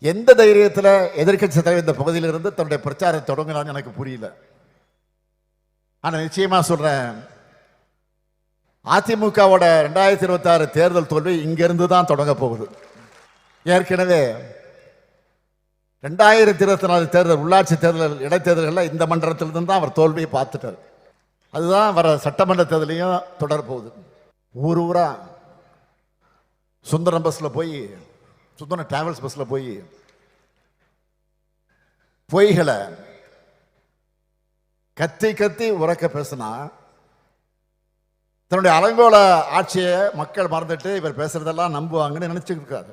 எந்த தைரியத்தில் எதிர்க்கட்சி தலைவர் இந்த பகுதியிலிருந்து தன்னுடைய பிரச்சாரத்தை தொடங்கினான்னு எனக்கு புரியல. ஆனால் நிச்சயமா சொல்றேன், அதிமுகவோட 2026 தேர்தல் தோல்வி இங்கிருந்து தான் தொடங்க போகுது. ஏற்கனவே 2024 தேர்தல், உள்ளாட்சி தேர்தல், இடைத்தேர்தல்களில் இந்த மன்றத்திலிருந்து தான் அவர் தோல்வியை பார்த்துட்டார். அதுதான் வர சட்டமன்ற தேர்தலையும் தொடரப்போகுது. ஊர் ஊரா சுந்தரம் பஸ்ஸில் போய், சுந்தரம் டிராவல்ஸ் பஸ்ஸில் போய் பொய்களை கத்தி கத்தி உறக்க பேசினா தன்னுடைய அலங்கோல ஆட்சியை மக்கள் மறந்துட்டு இவர் பேசுறதெல்லாம் நம்புவாங்கன்னு நினைச்சுட்டு இருக்காரு.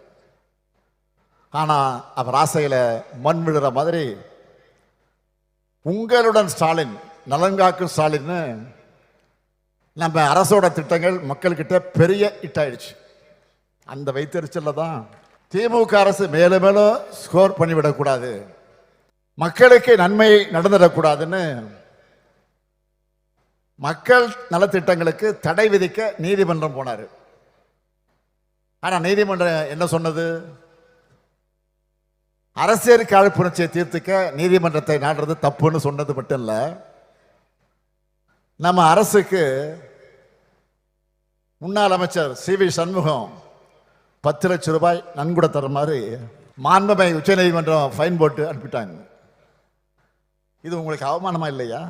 ஆனா அவர் ஆசையில மண் விழுற மாதிரி உங்களுடன் ஸ்டாலின், நலங்காக்கும் ஸ்டாலின்னு நம்ம அரசோட திட்டங்கள் மக்கள்கிட்ட பெரிய இட்டாயிடுச்சு. அந்த வைத்தறிச்சல்ல தான் திமுக அரசு மேலும் மேலும் ஸ்கோர் பண்ணிவிடக்கூடாது, மக்களுக்கு நன்மை நடந்துடக்கூடாதுன்னு மக்கள் நலத்திட்டங்களுக்கு தடை விதிக்க நீதிமன்றம் போனார். ஆனா நீதிமன்றம் என்ன சொன்னது? அரசியல் காழ்ப்புணர்ச்சியை தீர்த்துக்க நீதிமன்றத்தை நாடுறது தப்புன்னு சொன்னது மட்டும் இல்ல, நம்ம அரசுக்கு முன்னாள் அமைச்சர் சி.வி. சண்முகம் 10 லட்சம் ரூபாய் நன்கொடை தர மாதிரி மாண்புமிகு உச்ச நீதிமன்றம் ஃபைன் போட்டு அனுப்பிட்டாங்க. இது உங்களுக்கு அவமானமா இல்லையா?